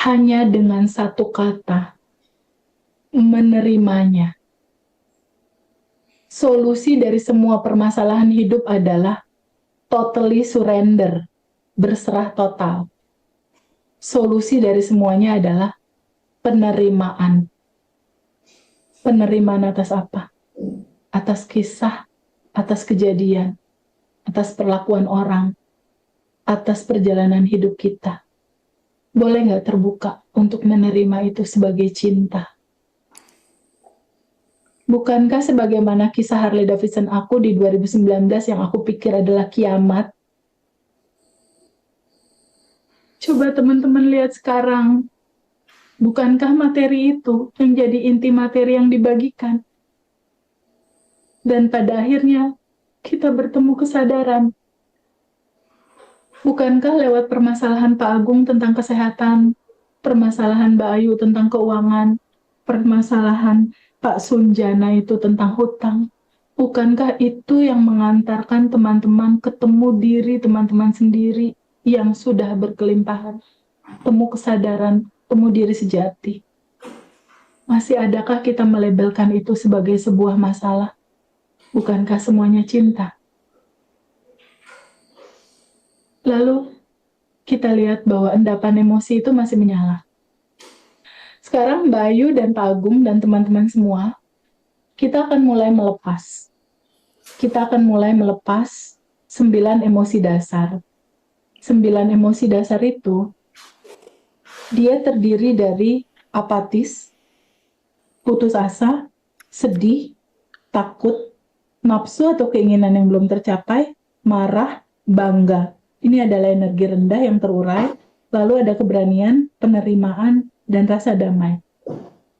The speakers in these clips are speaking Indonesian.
hanya dengan satu kata, menerimanya. Solusi dari semua permasalahan hidup adalah totally surrender, berserah total. Solusi dari semuanya adalah penerimaan. Penerimaan atas apa? Atas kisah, atas kejadian, atas perlakuan orang, atas perjalanan hidup kita. Boleh nggak terbuka untuk menerima itu sebagai cinta? Bukankah sebagaimana kisah Harley Davidson aku di 2019 yang aku pikir adalah kiamat? Coba teman-teman lihat sekarang. Bukankah materi itu yang jadi inti materi yang dibagikan? Dan pada akhirnya kita bertemu kesadaran. Bukankah lewat permasalahan Pak Agung tentang kesehatan, permasalahan Mbak Ayu tentang keuangan, permasalahan Pak Sunjana itu tentang hutang, bukankah itu yang mengantarkan teman-teman ketemu diri teman-teman sendiri yang sudah berkelimpahan, temu kesadaran, temu diri sejati? Masih adakah kita melabelkan itu sebagai sebuah masalah? Bukankah semuanya cinta? Lalu kita lihat bahwa endapan emosi itu masih menyala. Sekarang Mbak Ayu dan Pak Agung dan teman-teman semua, kita akan mulai melepas. Kita akan mulai melepas 9 emosi dasar. 9 emosi dasar itu, dia terdiri dari apatis, putus asa, sedih, takut, nafsu atau keinginan yang belum tercapai, marah, bangga. Ini adalah energi rendah yang terurai, lalu ada keberanian, penerimaan, dan rasa damai.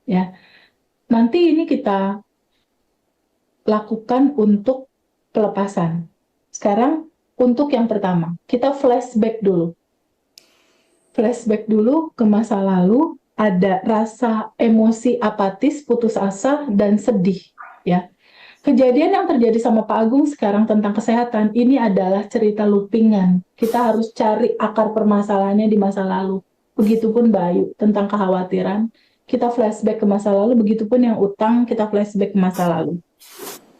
Ya, nanti ini kita lakukan untuk pelepasan. Sekarang untuk yang pertama, kita flashback dulu. Flashback dulu ke masa lalu, ada rasa emosi apatis, putus asa, dan sedih. Ya, kejadian yang terjadi sama Pak Agung sekarang tentang kesehatan, ini adalah cerita loopingan. Kita harus cari akar permasalahannya di masa lalu. Begitupun Mbak Ayu, tentang kekhawatiran, kita flashback ke masa lalu, begitupun yang utang, kita flashback ke masa lalu.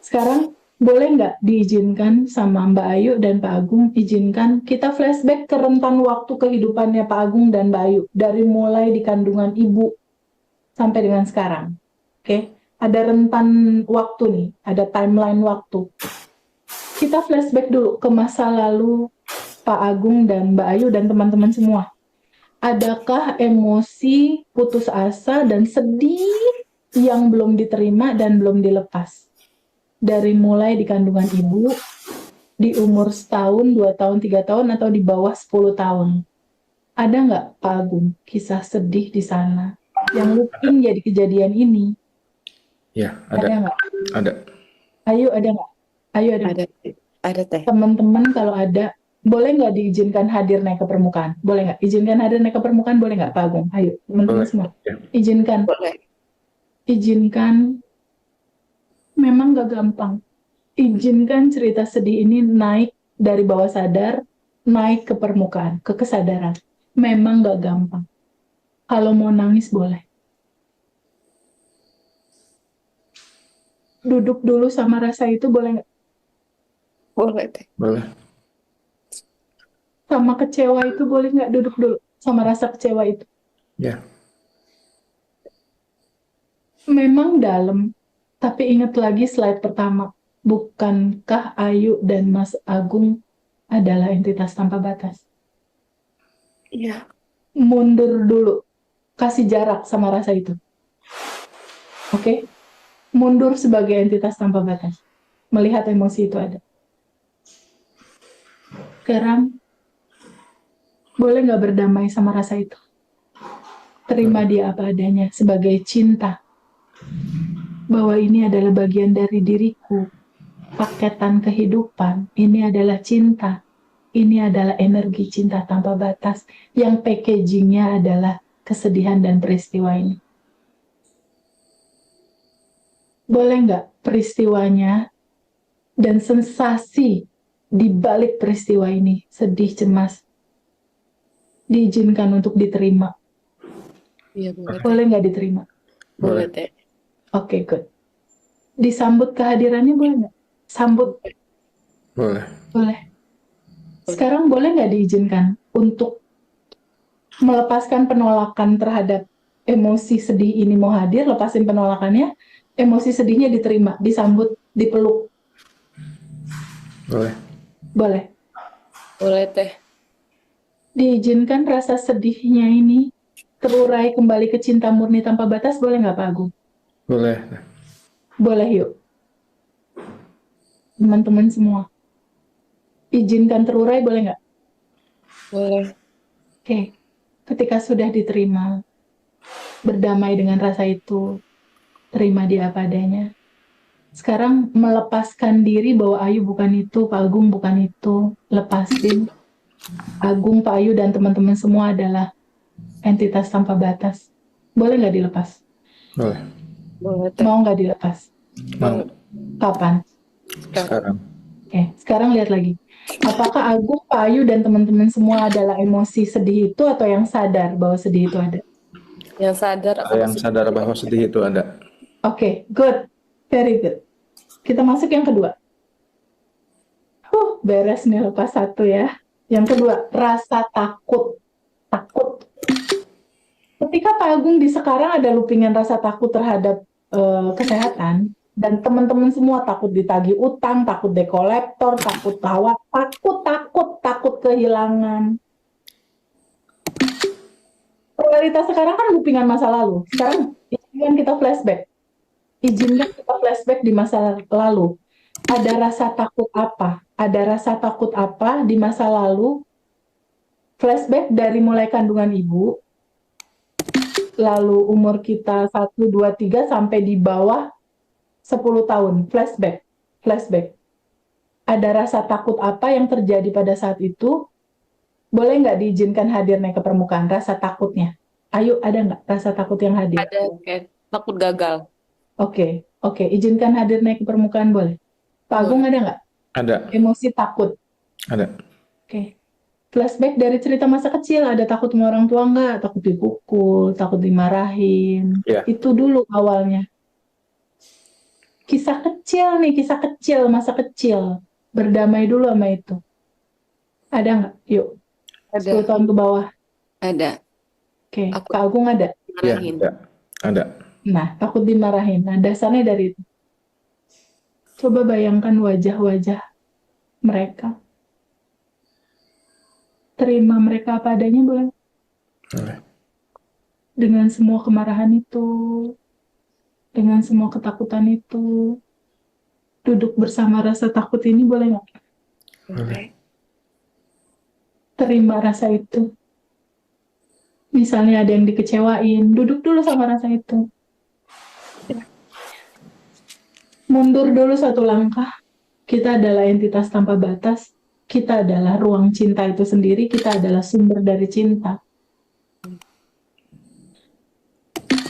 Sekarang, boleh nggak diizinkan sama Mbak Ayu dan Pak Agung, izinkan kita flashback ke rentan waktu kehidupannya Pak Agung dan Mbak Ayu, dari mulai di kandungan ibu sampai dengan sekarang. Oke? Ada rentan waktu nih, ada timeline waktu. Kita flashback dulu ke masa lalu Pak Agung dan Mbak Ayu dan teman-teman semua. Adakah emosi putus asa dan sedih yang belum diterima dan belum dilepas? Dari mulai di kandungan ibu, di umur setahun, 2 tahun, 3 tahun, atau di bawah 10 tahun. Ada nggak, Pak Agung, kisah sedih di sana yang looping jadi kejadian ini? Ya, ada. Ada nggak? Ada. Ayo, ada nggak? Ayo, ada. Ada teh. Teman-teman kalau ada, boleh nggak diizinkan hadir naik ke permukaan? Boleh nggak? Izinkan hadir naik ke permukaan, boleh nggak, Pak Agung? Ayo, teman-teman Boleh. semua. Ya. Izinkan. Boleh. Izinkan. Memang nggak gampang. Izinkan cerita sedih ini naik dari bawah sadar, naik ke permukaan, ke kesadaran. Memang nggak gampang. Kalau mau nangis boleh. Duduk dulu sama rasa itu boleh nggak? Boleh teh. Boleh. Sama kecewa itu boleh nggak duduk dulu sama rasa kecewa itu? Ya. Memang dalam, tapi ingat lagi slide pertama. Bukankah Ayu dan Mas Agung adalah entitas tanpa batas? Iya. Mundur dulu. Kasih jarak sama rasa itu. Oke? Mundur sebagai entitas tanpa batas. Melihat emosi itu ada. Sekarang, boleh nggak berdamai sama rasa itu? Terima dia apa adanya sebagai cinta. Bahwa ini adalah bagian dari diriku. Paketan kehidupan. Ini adalah cinta. Ini adalah energi cinta tanpa batas. Yang packagingnya adalah kesedihan dan peristiwa ini. Boleh nggak peristiwanya dan sensasi di balik peristiwa ini, sedih, cemas, diizinkan untuk diterima. Iya, boleh teh. Boleh nggak diterima? Boleh Boleh. teh. Oke, good. Disambut kehadirannya boleh nggak? Sambut, Boleh. boleh. Sekarang boleh nggak diizinkan untuk melepaskan penolakan terhadap emosi sedih ini mau hadir, lepasin penolakannya, emosi sedihnya diterima, disambut, dipeluk. Boleh. Boleh. Boleh teh. Diizinkan rasa sedihnya ini terurai kembali ke cinta murni tanpa batas, boleh nggak Pak Agung? Boleh. Boleh yuk. Teman-teman semua. Izinkan terurai, boleh nggak? Boleh. Oke. Ketika sudah diterima, berdamai dengan rasa itu, terima dia apa adanya. Sekarang melepaskan diri bahwa Ayu bukan itu, Pak Agung bukan itu. Lepasin. Agung, Pak Ayu, dan teman-teman semua adalah entitas tanpa batas. Boleh nggak dilepas? Boleh. Boleh teh. Mau nggak dilepas? Mau. Kapan? Sekarang. Oke, sekarang lihat lagi. Apakah Agung, Pak Ayu, dan teman-teman semua adalah emosi sedih itu atau yang sadar bahwa sedih itu ada? Yang sadar Ada akan yang sadar bahwa sedih itu ada. Oke, good. Very good. Kita masuk yang kedua. Beres nih lepas satu ya. Yang kedua, rasa takut. Takut. Ketika Pak Agung di sekarang ada loopingan rasa takut terhadap kesehatan, dan teman-teman semua takut ditagih utang, takut dekolektor, takut tawa, takut kehilangan. Realitas sekarang kan loopingan masa lalu. Sekarang izinkan kita flashback. Izinkan kita flashback di masa lalu. Ada rasa takut apa? Ada rasa takut apa di masa lalu? Flashback dari mulai kandungan ibu, lalu umur kita 1, 2, 3 sampai di bawah 10 tahun. Flashback. Flashback. Ada rasa takut apa yang terjadi pada saat itu? Boleh nggak diizinkan hadir naik ke permukaan? Rasa takutnya. Ayo, ada nggak rasa takut yang hadir? ada kayak takut gagal. Oke, oke. Izinkan hadir naik ke permukaan, boleh? Pak Agung ada nggak? Ada. Emosi takut. Ada. Oke. Flashback dari cerita masa kecil, ada takut sama orang tua nggak? Takut dipukul, takut dimarahin. Ya. Itu dulu awalnya. Kisah kecil nih, kisah kecil, masa kecil. Berdamai dulu sama itu. Ada nggak? Yuk, 10 Ada. tahun ke bawah. Ada. Oke, Aku Pak Agung ada? Ya. marahin. Ada. Ada. Nah, takut dimarahin. Nah, dasarnya dari itu. Coba bayangkan wajah-wajah mereka. Terima mereka apa adanya, boleh? Boleh. Dengan semua kemarahan itu, dengan semua ketakutan itu, duduk bersama rasa takut ini, boleh nggak? Boleh. Terima rasa itu. Misalnya ada yang dikecewain, duduk dulu sama rasa itu. Mundur dulu satu langkah. Kita adalah entitas tanpa batas. Kita adalah ruang cinta itu sendiri. Kita adalah sumber dari cinta.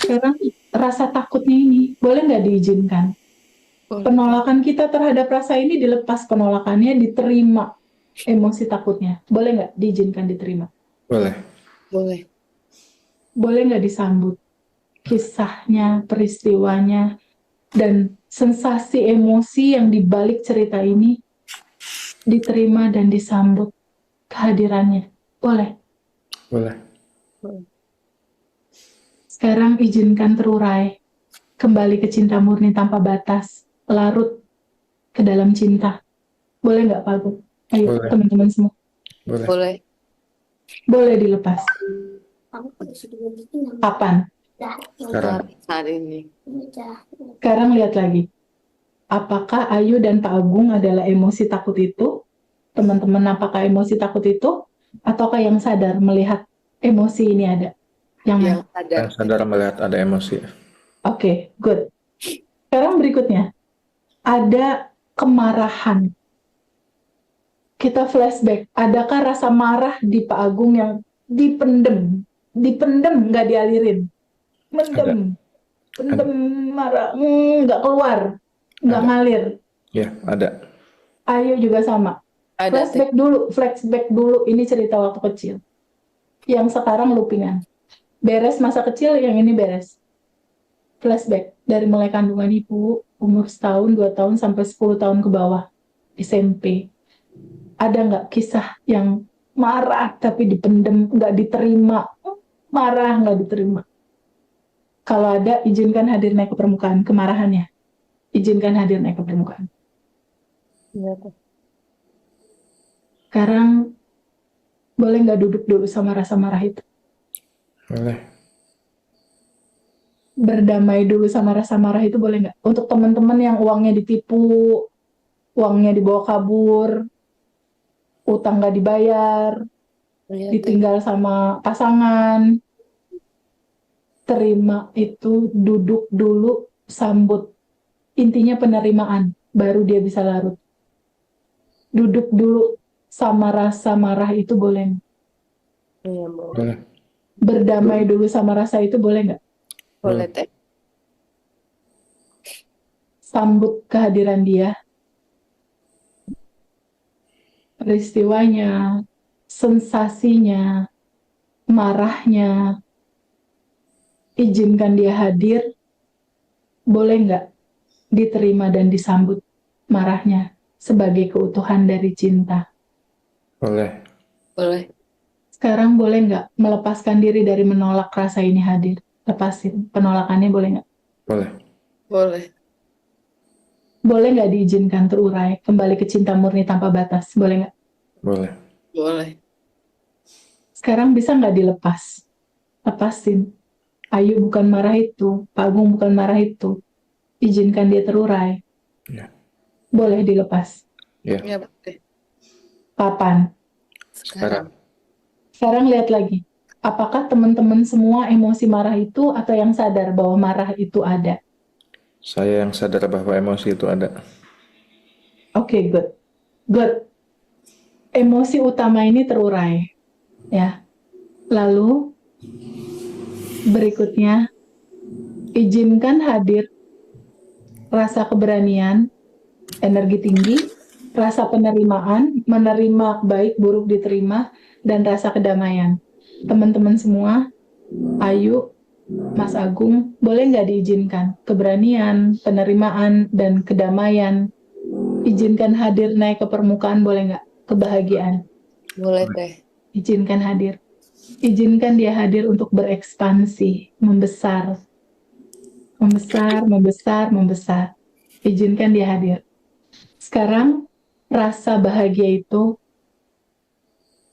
Sekarang rasa takutnya ini boleh nggak diizinkan? Boleh. Penolakan kita terhadap rasa ini dilepas penolakannya, diterima emosi takutnya. Boleh nggak diizinkan diterima? Boleh. Boleh. Boleh nggak disambut kisahnya, peristiwanya, dan sensasi emosi yang dibalik cerita ini diterima dan disambut kehadirannya. Boleh. Boleh. Sekarang izinkan terurai kembali ke cinta murni tanpa batas, larut ke dalam cinta. Boleh nggak Pak Agung? Ayo Boleh. teman-teman semua. Boleh. Boleh. Boleh dilepas. Kapan? Sekarang. Saat ini. Sekarang lihat lagi. Apakah Ayu dan Pak Agung adalah emosi takut itu? Teman-teman, apakah emosi takut itu? Ataukah yang sadar melihat emosi ini ada? Yang mana? Yang sadar. Yang sadar melihat ada emosi. Oke, good. Sekarang berikutnya. Ada kemarahan. Kita flashback. Adakah rasa marah di Pak Agung yang dipendem? Dipendem, nggak dialirin. Mendem. Pendem marah. Nggak keluar. Nggak Ada. ngalir. Ya, ada. Ayo juga sama. Ada teh. Flashback dulu. Ini cerita waktu kecil. Yang sekarang loopingan. Beres masa kecil, yang ini beres. Flashback dari mulai kandungan ibu, umur setahun, 2 tahun, sampai 10 tahun ke bawah, SMP. Ada nggak kisah yang marah tapi dipendem, nggak diterima, marah nggak diterima? Kalau ada, izinkan hadir naik ke permukaan kemarahannya. Izinkan hadir naik ke permukaan. Iya, Teh. Sekarang boleh nggak duduk dulu sama rasa marah itu? Boleh. Berdamai dulu sama rasa marah itu boleh nggak? Untuk teman-teman yang uangnya ditipu, uangnya dibawa kabur, utang nggak dibayar, Iya, Teh. ditinggal sama pasangan, terima itu, duduk dulu, sambut. Intinya penerimaan, baru dia bisa larut. Duduk dulu sama rasa marah itu boleh nggak? Iya, boleh. Boleh. Berdamai dulu sama rasa itu boleh nggak? Boleh, Teh. Sambut kehadiran dia, peristiwanya, sensasinya, marahnya, izinkan dia hadir, boleh nggak diterima dan disambut marahnya sebagai keutuhan dari cinta. Boleh. Boleh. Sekarang boleh nggak melepaskan diri dari menolak rasa ini hadir? Lepasin penolakannya, boleh nggak? Boleh. Boleh. Boleh nggak diizinkan terurai, kembali ke cinta murni tanpa batas? Boleh nggak? Boleh. Boleh. Sekarang bisa nggak dilepas? Lepasin. Ayu bukan marah itu, Pak Agung bukan marah itu. Izinkan dia terurai. Ya. Boleh dilepas. Ya. Iya, boleh. Kapan? Sekarang. Sekarang lihat lagi. Apakah teman-teman semua emosi marah itu atau yang sadar bahwa marah itu ada? Saya yang sadar bahwa emosi itu ada. Oke, good. Good. Emosi utama ini terurai. Ya. Lalu, berikutnya, izinkan hadir rasa keberanian, energi tinggi, rasa penerimaan, menerima baik buruk diterima, dan rasa kedamaian. Teman-teman semua, Ayu, Mas Agung, boleh nggak diizinkan? Keberanian, penerimaan, dan kedamaian. Izinkan hadir naik ke permukaan, boleh nggak? Kebahagiaan. Boleh, Teh. Izinkan hadir. Izinkan dia hadir untuk berekspansi, membesar. Membesar, membesar, membesar. Izinkan dia hadir. Sekarang, rasa bahagia itu,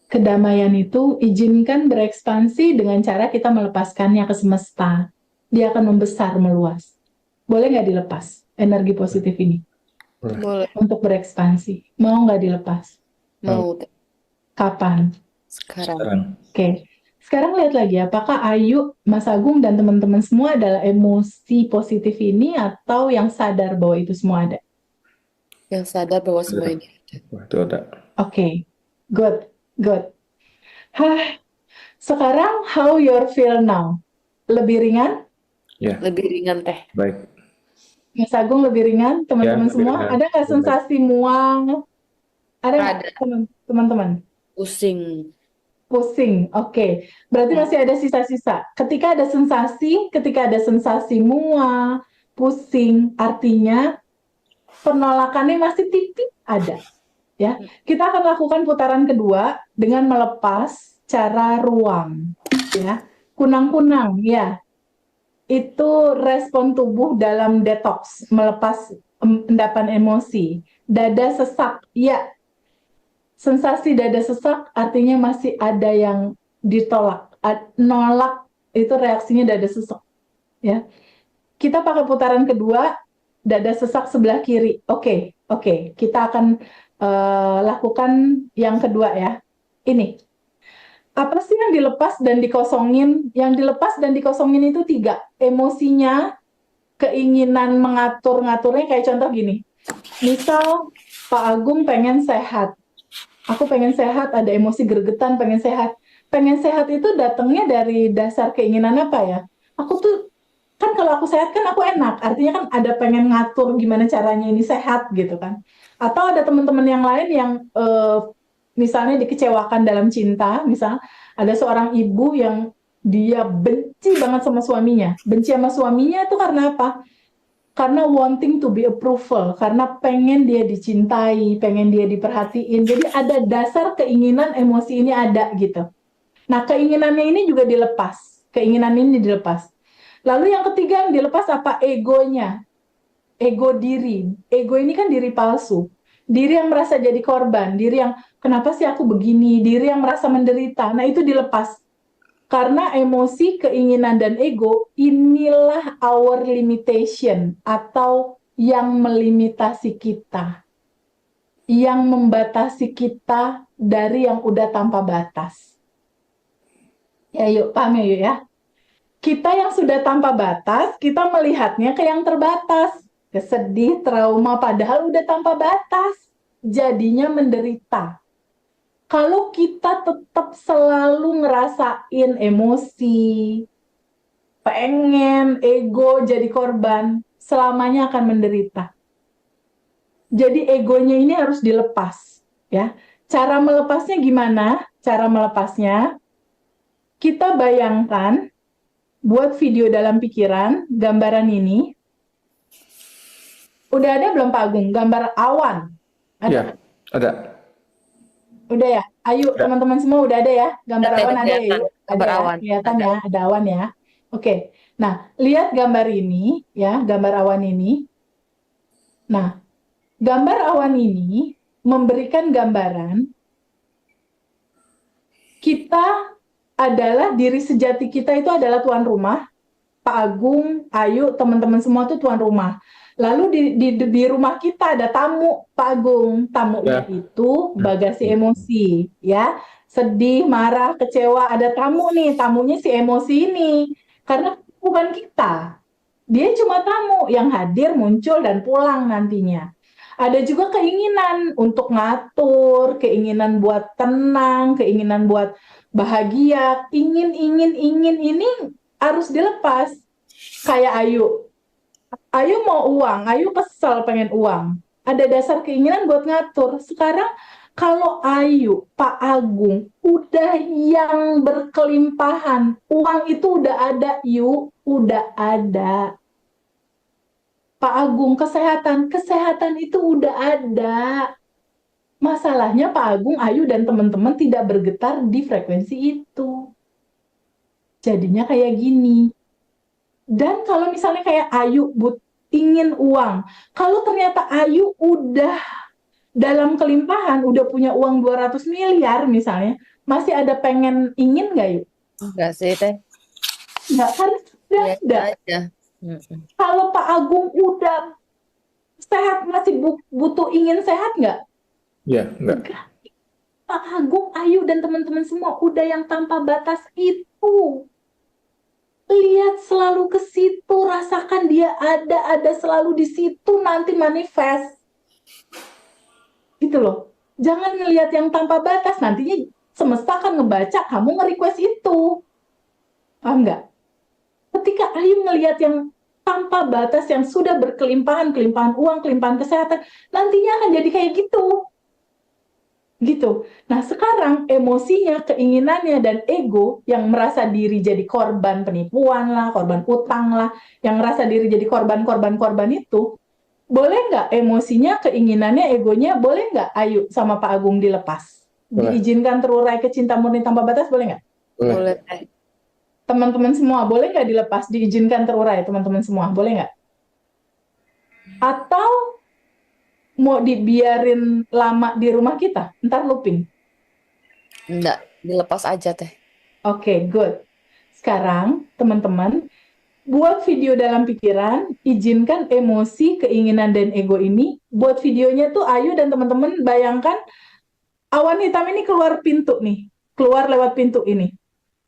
kedamaian itu, izinkan berekspansi dengan cara kita melepaskannya ke semesta. Dia akan membesar, meluas. Boleh nggak dilepas energi positif ini Boleh. Boleh. untuk berekspansi? Mau nggak dilepas? Mau, Teh. Kapan? Sekarang. Sekarang. Oke. Sekarang lihat lagi, apakah Ayu, Mas Agung, dan teman-teman semua adalah emosi positif ini atau yang sadar bahwa itu semua ada? Yang sadar bahwa semua ini ada. Wah, itu ada. Oke. Good. Good. Hah. Sekarang, how you feel now? Lebih ringan? Ya. Lebih ringan, Teh. Baik. Mas Agung lebih ringan? Teman-teman Ya, lebih semua? ringan. Ada nggak Lebih baik. sensasi mual? Ada nggak, Ada. teman-teman? Pusing. Pusing, oke. Berarti Hmm. masih ada sisa-sisa. Ketika ada sensasi mual, pusing, artinya penolakannya masih tipis ada. Ya, kita akan lakukan putaran kedua dengan melepas cara ruang. Ya, kunang-kunang, ya. Itu respon tubuh dalam detox, melepas endapan emosi. Dada sesak, ya. Sensasi dada sesak artinya masih ada yang ditolak. Nolak itu reaksinya dada sesak. Ya. Kita pakai putaran kedua, dada sesak sebelah kiri. Oke. Kita akan lakukan yang kedua ya. Ini. Apa sih yang dilepas dan dikosongin? Yang dilepas dan dikosongin itu 3. Emosinya, keinginan mengatur-ngaturnya kayak contoh gini. Misal Pak Agung pengen sehat. Aku pengen sehat, ada emosi gregetan, pengen sehat. Pengen sehat itu datangnya dari dasar keinginan apa ya? Aku tuh, kan kalau aku sehat kan aku enak. Artinya kan ada pengen ngatur gimana caranya ini sehat gitu kan. Atau ada teman-teman yang lain yang misalnya dikecewakan dalam cinta, misal ada seorang ibu yang Dia benci banget sama suaminya. Benci sama suaminya itu karena apa? Karena wanting to be approval, karena pengen dia dicintai, pengen dia diperhatiin. Jadi ada dasar keinginan emosi ini ada gitu. Nah, keinginannya ini juga dilepas. Keinginan ini dilepas. Lalu yang ketiga yang dilepas apa? Egonya. Ego diri. Ego ini kan diri palsu. Diri yang merasa jadi korban. Diri yang, kenapa sih aku begini? Diri yang merasa menderita. Nah, itu dilepas. Karena emosi, keinginan, dan ego, inilah our limitation. Atau yang melimitasi kita. Yang membatasi kita dari yang udah tanpa batas. Ya yuk, paham ya yuk ya? Kita yang sudah tanpa batas, kita melihatnya ke yang terbatas. Kesedih, trauma, padahal udah tanpa batas. Jadinya menderita. Kalau kita tetap selalu ngerasain emosi, pengen, ego jadi korban, selamanya akan menderita. Jadi egonya ini harus dilepas. Ya. Cara melepasnya gimana? Cara melepasnya, kita bayangkan, buat video dalam pikiran, gambaran ini. Udah ada belum Pak Agung? Gambar awan. Ada? Ya, ada. Udah ya? Ayo Ada. teman-teman semua udah ada ya? Gambar Ada awan ada ya? kelihatan. Yuk? Ada Gambar ya? awan. Kelihatan Ada. ya? Ada awan ya? Oke. Nah, lihat gambar ini ya, gambar awan ini. Nah, gambar awan ini memberikan gambaran kita adalah diri sejati kita itu adalah tuan rumah. Pak Agung, Ayu, teman-teman semua tuh tuan rumah. Lalu di rumah kita ada tamu, Pak Agung. Tamunya Ya. itu bagasi emosi, ya. Sedih, marah, kecewa, ada tamu nih, tamunya si emosi ini. Karena bukan kita. Dia cuma tamu yang hadir, muncul, dan pulang nantinya. Ada juga keinginan untuk ngatur, keinginan buat tenang, keinginan buat bahagia, ingin ini harus dilepas. Kayak Ayu. Ayu mau uang, Ayu kesel pengen uang. Ada dasar keinginan buat ngatur. Sekarang kalau Ayu, Pak Agung, udah yang berkelimpahan, uang itu udah ada, yuk, udah ada. Pak Agung, kesehatan itu udah ada. Masalahnya Pak Agung, Ayu, dan teman-teman tidak bergetar di frekuensi itu. Jadinya kayak gini. Dan kalau misalnya kayak Ayu ingin uang, kalau ternyata Ayu udah dalam kelimpahan, udah punya uang 200 miliar misalnya, masih ada pengen ingin nggak Yuk? Enggak sih, Teh. Nggak, kan udah Biasa ada. aja. Mm-mm. Kalau Pak Agung udah sehat, masih butuh ingin sehat nggak? Ya, enggak. Enggak. Pak Agung, Ayu, dan teman-teman semua udah yang tanpa batas itu. Lihat selalu ke situ, rasakan dia ada selalu di situ, nanti manifest. Gitu loh. Jangan ngelihat yang tanpa batas, nantinya semesta akan ngebaca kamu nge-request itu. Paham nggak? Ketika Ayu ngelihat yang tanpa batas, yang sudah berkelimpahan, kelimpahan uang, kelimpahan kesehatan, nantinya akan jadi kayak gitu. Gitu. Nah, sekarang emosinya, keinginannya, dan ego yang merasa diri jadi korban penipuan lah, korban utang lah, yang merasa diri jadi korban itu, boleh nggak emosinya, keinginannya, egonya, boleh nggak Ayu sama Pak Agung dilepas? Boleh. Diizinkan terurai ke cinta murni tanpa batas, boleh nggak? Boleh. Boleh, Teh. Teman-teman semua, boleh nggak dilepas, diizinkan terurai, teman-teman semua, boleh nggak? Atau mau dibiarin lama di rumah kita, ntar looping? Enggak, dilepas aja, Teh. Oke, good. Sekarang, teman-teman, buat video dalam pikiran, izinkan emosi, keinginan, dan ego ini. Buat videonya tuh Ayu dan teman-teman bayangkan awan hitam ini keluar pintu nih. Keluar lewat pintu ini.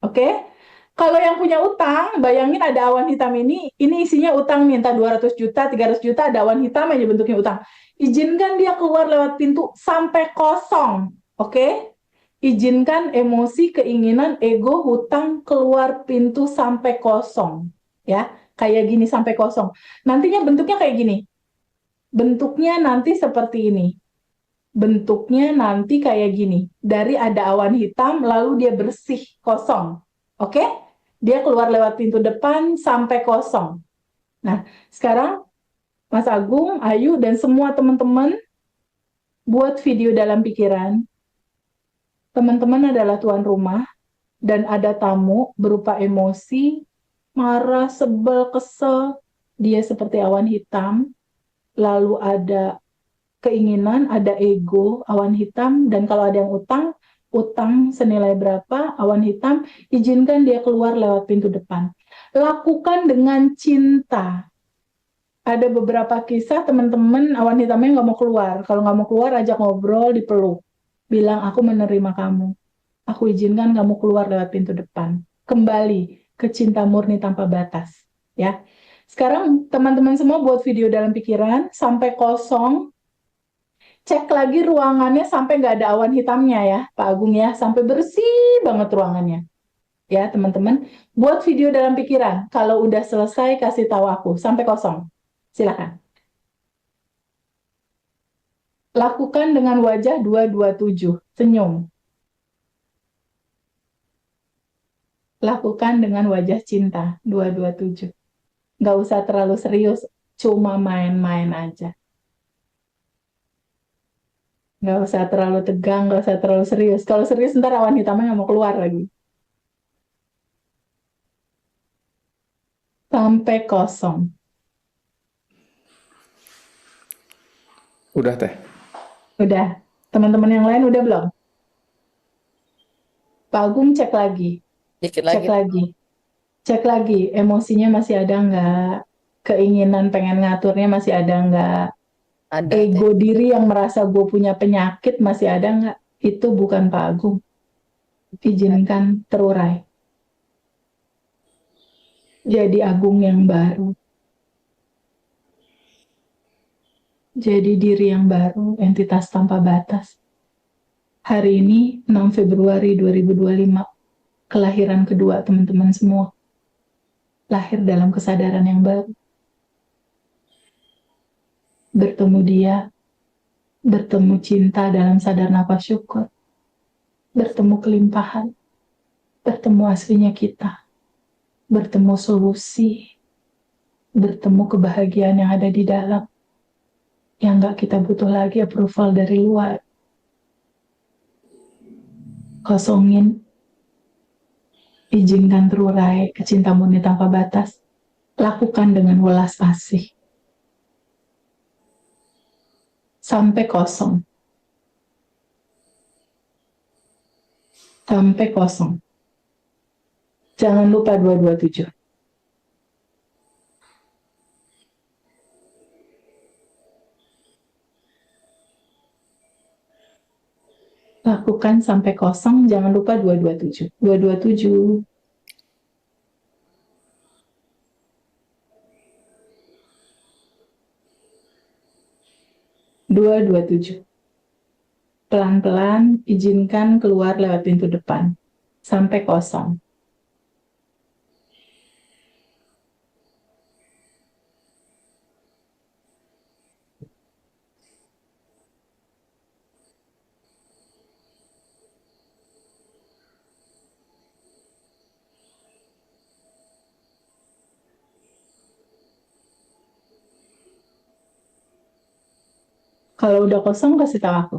Oke? Kalau yang punya utang, bayangin ada awan hitam ini isinya utang nih, entah 200 juta, 300 juta, ada awan hitam aja bentuknya utang. Izinkan dia keluar lewat pintu sampai kosong. Oke? Izinkan emosi, keinginan, ego, hutang keluar pintu sampai kosong. Ya, kayak gini sampai kosong. Nantinya bentuknya kayak gini. Bentuknya nanti seperti ini. Bentuknya nanti kayak gini. Dari ada awan hitam, lalu dia bersih, kosong. Oke? Dia keluar lewat pintu depan sampai kosong. Nah, sekarang Mas Agung, Ayu, dan semua teman-teman buat video dalam pikiran. Teman-teman adalah tuan rumah dan ada tamu berupa emosi, marah, sebel, kesel. Dia seperti awan hitam. Lalu ada keinginan, ada ego, awan hitam, dan kalau ada yang utang senilai berapa, awan hitam, izinkan dia keluar lewat pintu depan. Lakukan dengan cinta. Ada beberapa kisah teman-teman awan hitamnya nggak mau keluar. Kalau nggak mau keluar, ajak ngobrol, dipeluk. Bilang, aku menerima kamu. Aku izinkan kamu keluar lewat pintu depan. Kembali ke cinta murni tanpa batas. Ya. Sekarang teman-teman semua buat video dalam pikiran, sampai kosong, cek lagi ruangannya sampai nggak ada awan hitamnya ya, Pak Agung ya, sampai bersih banget ruangannya. Ya, teman-teman, buat video dalam pikiran. Kalau udah selesai, kasih tahu aku, sampai kosong. Silakan. Lakukan dengan wajah 227, senyum. Lakukan dengan wajah cinta, 227. Nggak usah terlalu serius, cuma main-main aja. Nggak usah terlalu tegang, nggak usah terlalu serius. Kalau serius, ntar awan hitamnya nggak mau keluar lagi. Sampai kosong. Udah teh. Udah. Teman-teman yang lain udah belum? Pak Agung cek lagi. Dikit Cek lagi. lagi. Cek lagi. Emosinya masih ada nggak? Keinginan pengen ngaturnya masih ada nggak? Ada teh. Ego diri yang merasa gue punya penyakit masih ada nggak? Itu bukan Pak Agung. Izinkan terurai. Jadi Agung yang baru. Jadi diri yang baru, entitas tanpa batas. Hari ini 6 Februari 2025, kelahiran kedua teman-teman semua. Lahir dalam kesadaran yang baru. Bertemu dia, bertemu cinta dalam sadar nafas syukur, bertemu kelimpahan, bertemu aslinya kita, bertemu solusi, bertemu kebahagiaan yang ada di dalam, yang gak kita butuh lagi approval dari luar. Kosongin, izinkan terurai ke cinta murni tanpa batas, lakukan dengan welas asih. Sampai kosong. Sampai kosong. Jangan lupa 227. Lakukan sampai kosong, jangan lupa 227. 227. Pelan-pelan izinkan keluar lewat pintu depan. Sampai kosong. Kalau udah kosong, kasih tahu aku.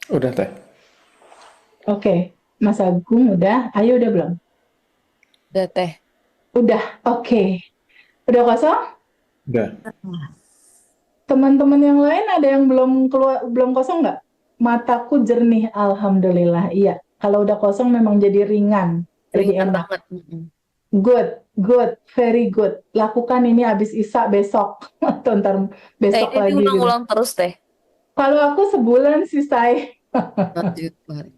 Udah teh. Oke. Mas Agung udah. Ayo udah belum? Udah teh. Udah. Oke. Udah kosong? Udah. Teman-teman yang lain ada yang belum keluar, belum kosong nggak? Mataku jernih, alhamdulillah. Iya. Kalau udah kosong memang jadi ringan, jadi Ringan enak. banget. Good, good, very good. Lakukan ini habis Isya besok atau ntar besok Ini lagi gitu. diulang-ulang terus teh. Kalau aku sebulan sih, say. Lanjut. Mari.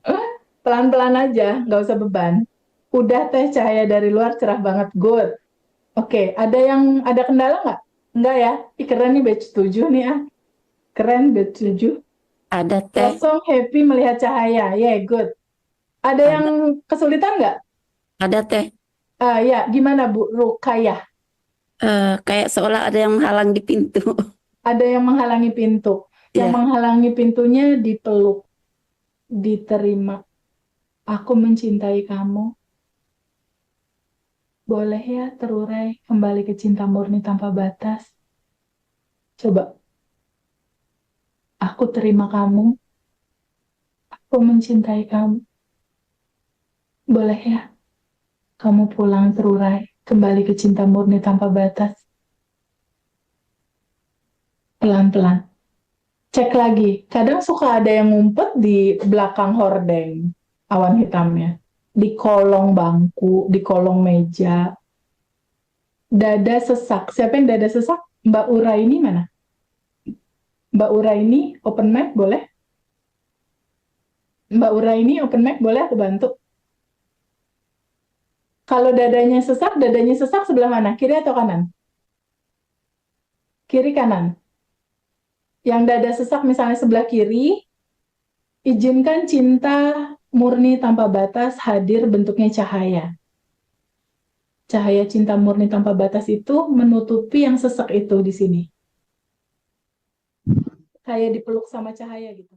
Pelan-pelan aja, nggak usah beban. Udah teh, cahaya dari luar cerah banget, good. Oke, ada kendala nggak? Nggak ya? Ih, keren nih batch 7 nih ah. Keren batch 7. Ada teh, Kosong happy melihat cahaya, yeah, good. Ada yang kesulitan nggak? ada teh. Ya, gimana Bu Rukayah? Kayak seolah ada yang menghalang di pintu. Ada yang menghalangi pintu. Yang Ya. menghalangi pintunya dipeluk. diterima. Aku mencintai kamu. Boleh ya terurai kembali ke cinta murni tanpa batas. Coba, aku terima kamu. Aku mencintai kamu. Boleh ya kamu pulang terurai kembali ke cinta murni tanpa batas. Pelan-pelan. Cek lagi. Kadang suka ada yang ngumpet di belakang hordeng awan hitamnya. Di kolong bangku, di kolong meja. Dada sesak. Siapa yang dada sesak? Mbak Ura ini mana? Mbak Ura ini open mic boleh? Mbak Ura ini open mic boleh aku bantu? Kalau dadanya sesak sebelah mana? Kiri atau kanan? Kiri kanan. Yang dada sesak misalnya sebelah kiri, izinkan cinta murni tanpa batas hadir bentuknya cahaya. Cahaya cinta murni tanpa batas itu menutupi yang sesak itu di sini. Kayak dipeluk sama cahaya gitu.